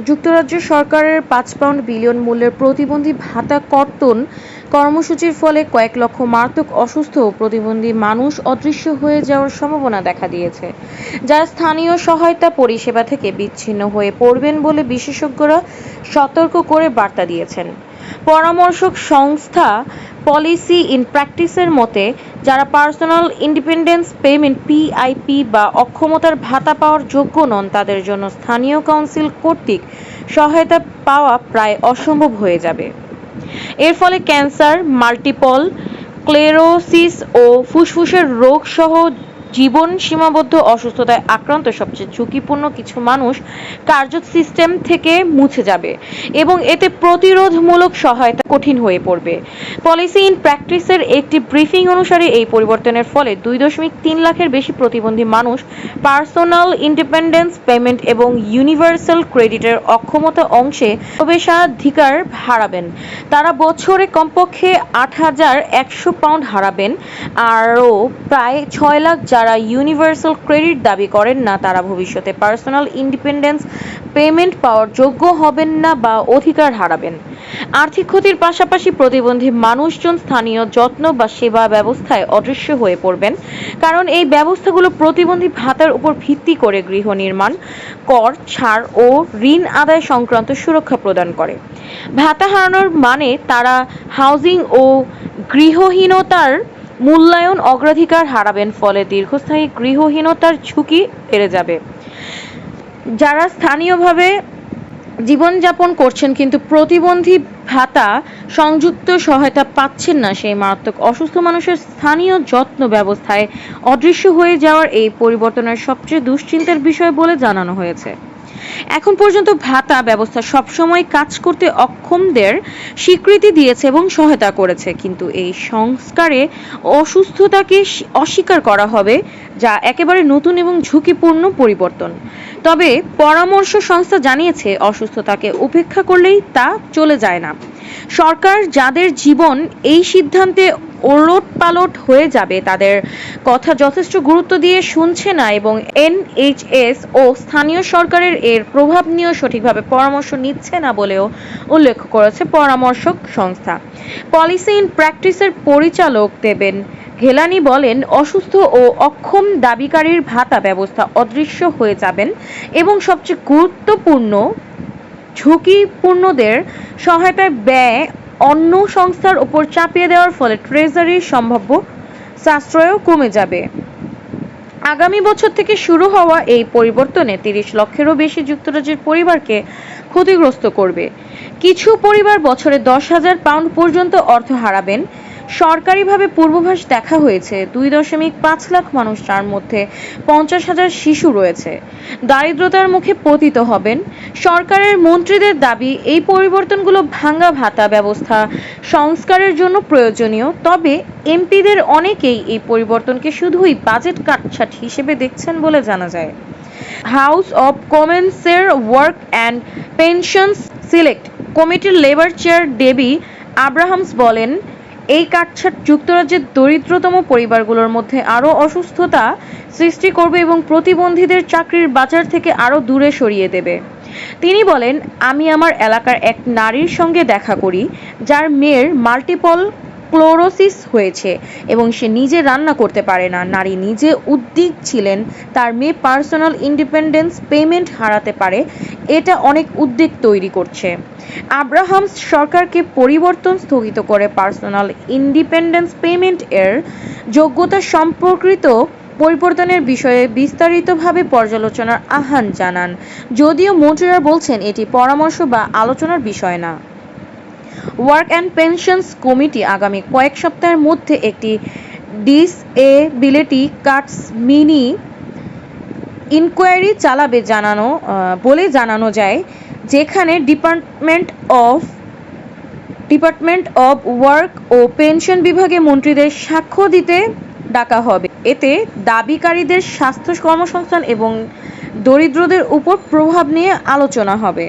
যুক্তরাজ্য সরকারের ৫ pound billion মূল্যের প্রতিবন্ধী ভাতা কর্তন কর্মসূচির ফলে কয়েক লক্ষ মারাত্মক অসুস্থ ও প্রতিবন্ধী মানুষ অদৃশ্য হয়ে যাওয়ার সম্ভাবনা দেখা দিয়েছে, যারা স্থানীয় সহায়তা পরিষেবা থেকে বিচ্ছিন্ন হয়ে পড়বেন বলে বিশেষজ্ঞরা সতর্ক করে বার্তা দিয়েছেন। পরামর্শক সংস্থা পলিসি ইন প্র্যাকটিসের মতে, যারা পার্সোনাল ইন্ডিপেন্ডেন্স পেমেন্ট পিআইপি বা অক্ষমতার ভাতা পাওয়ার যোগ্য নন, তাদের জন্য স্থানীয় কাউন্সিল কর্তৃক সহায়তা পাওয়া প্রায় অসম্ভব হয়ে যাবে। এর ফলে ক্যান্সার, মাল্টিপল স্ক্লেরোসিস ও ফুসফুসের রোগ সহ জীবন সীমাবদ্ধ অসুস্থতায় আক্রান্ত সবচেয়ে ঝুঁকিপূর্ণ কিছু মানুষ কার্যত সিস্টেম থেকে মুছে যাবে এবং এতে প্রতিরোধমূলক সহায়তা কঠিন হয়ে পড়বে। পলিসি ইন প্র্যাকটিসের একটি ব্রিফিং অনুসারে এই পরিবর্তনের ফলে 2.3 লাখের বেশি প্রতিবন্ধী মানুষ পার্সোনাল ইন্ডিপেন্ডেন্স পেমেন্ট এবং ইউনিভার্সাল ক্রেডিটের অক্ষমতা অংশে প্রবেশাধিকার হারাবেন। তারা বছরে কমপক্ষে 8,100 পাউন্ড হারাবেন। আরও প্রায় 6 লাখ যারা ইউনিভার্সাল ক্রেডিট দাবি করেন না, তারা ভবিষ্যতে পার্সোনাল ইন্ডিপেন্ডেন্স পেমেন্ট পাওয়ার যোগ্য হবেন না বা অধিকার হারাবেন। আর্থিক ক্ষতির পাশাপাশি প্রতিবন্ধী মানুষজন স্থানীয় যত্ন বা সেবা ব্যবস্থায় অদৃশ্য হয়ে পড়বেন, কারণ এই ব্যবস্থাগুলো প্রতিবন্ধী ভাতার উপর ভিত্তি করে গৃহ নির্মাণ, কর ছাড় ও ঋণ আদায় সংক্রান্ত সুরক্ষা প্রদান করে। ভাতা হারানোর মানে তারা হাউজিং ও গৃহহীনতার মূল্যায়ন অগ্রাধিকার হারাবেন, ফলে দীর্ঘস্থায়ী গৃহহীনতার ঝুঁকি বেড়ে যাবে। যারা স্থানীয়ভাবে জীবনযাপন করছেন কিন্তু প্রতিবন্ধী ভাতা সংযুক্ত সহায়তা পাচ্ছেন না, সেই মারাত্মক অসুস্থ মানুষের স্থানীয় যত্ন ব্যবস্থায় অদৃশ্য হয়ে যাওয়ার এই পরিবর্তনের সবচেয়ে দুশ্চিন্তার বিষয় বলে জানানো হয়েছে। এখন পর্যন্ত ভাতা ব্যবস্থা সবসময় কাজ করতে অক্ষমদের স্বীকৃতি দিয়েছে এবং সহায়তা করেছে, কিন্তু এই সংস্কারে অসুস্থতাকে অস্বীকার করা হবে, যা একেবারে নতুন এবং ঝুঁকিপূর্ণ পরিবর্তন। তবে পরামর্শ সংস্থা জানিয়েছে, অসুস্থতাকে উপেক্ষা করলেই তা চলে যায় না। সরকার যাদের জীবন এই সিদ্ধান্তে ওলটপালট হয়ে যাবে, তাদের কথা যথেষ্ট গুরুত্ব দিয়ে শুনছে না এবং এনএইচএস ও স্থানীয় সরকারের এর প্রভাব নিয়েও সঠিকভাবে পরামর্শ নিচ্ছে না বলেও উল্লেখ করেছে পরামর্শক সংস্থা। পলিসি ইন প্র্যাকটিসের পরিচালক দেবেন ঘেলানি বলেন, অসুস্থ ও অক্ষম দাবিকারীর ভাতা ব্যবস্থা অদৃশ্য হয়ে যাবেন এবং সবচেয়ে গুরুত্বপূর্ণ ঝুঁকিপূর্ণদের সহায়তায় ব্যয় অন্য সংস্থার উপর চাপিয়ে দেওয়ার ফলে ট্রেজারির সম্ভাব্য সাশ্রয়ও কমে যাবে। আগামী বছর থেকে শুরু হওয়া এই পরিবর্তনে 30 লক্ষেরও বেশি যুক্তরাজ্যের পরিবারকে ক্ষতিগ্রস্ত করবে। কিছু পরিবার বছরে 10,000 পাউন্ড পর্যন্ত অর্থ হারাবেন। সরকারিভাবে পূর্বাভাস দেখা হয়েছে 2.5 লাখ মানুষ, যার মধ্যে 50,000 শিশু রয়েছে, দারিদ্রতার মুখে পতিত হবেন। সরকারের মন্ত্রীদের দাবি, এই পরিবর্তনগুলো ভাঙা ভাতা ব্যবস্থা সংস্কারের জন্য প্রয়োজনীয়, তবে এমপিদের অনেকেই এই পরিবর্তনকে শুধুই বাজেট কাটছাঁট হিসেবে দেখছেন বলে জানা যায়। হাউস অব কমন্সের ওয়ার্ক অ্যান্ড পেনশনস সিলেক্ট কমিটির লেবার চেয়ার ডেবি আব্রাহামস বলেন, এই কাটছাঁট যুক্তরাজ্যের দরিদ্রতম পরিবারগুলোর মধ্যে আরও অসুস্থতা সৃষ্টি করবে এবং প্রতিবন্ধীদের চাকরির বাজার থেকে আরও দূরে সরিয়ে দেবে। তিনি বলেন, আমি আমার এলাকার এক নারীর সঙ্গে দেখা করি যার মেয়ের মাল্টিপল স্ক্লেরোসিস হয়েছে এবং সে নিজে রান্না করতে পারে না। নারী নিজে উদ্বিগ্ন ছিলেন তার মেয়ে পার্সোনাল ইন্ডিপেন্ডেন্স পেমেন্ট হারাতে পারে, এটা অনেক উদ্বেগ তৈরি করছে। আব্রাহামস সরকারকে পরিবর্তন স্থগিত করে পার্সোনাল ইন্ডিপেন্ডেন্স পেমেন্ট এর যোগ্যতা সম্পর্কিত পরিবর্তনের বিষয়ে বিস্তারিতভাবে পর্যালোচনার আহ্বান জানান, যদিও মন্ত্রীরা বলছেন এটি পরামর্শ বা আলোচনার বিষয় না। ওয়ার্ক অ্যান্ড পেনশনস কমিটি আগামী কয়েক সপ্তাহের মধ্যে একটি ডিসএবিলিটি কাটস মিনি ইনকোয়ারি চালাবে বলে জানানো যায়, যেখানে ডিপার্টমেন্ট অব ওয়ার্ক ও পেনশন বিভাগে মন্ত্রীদের সাক্ষ্য দিতে ডাকা হবে। এতে দাবিকারীদের স্বাস্থ্য, কর্মসংস্থান এবং দরিদ্রদের উপর প্রভাব নিয়ে আলোচনা হবে।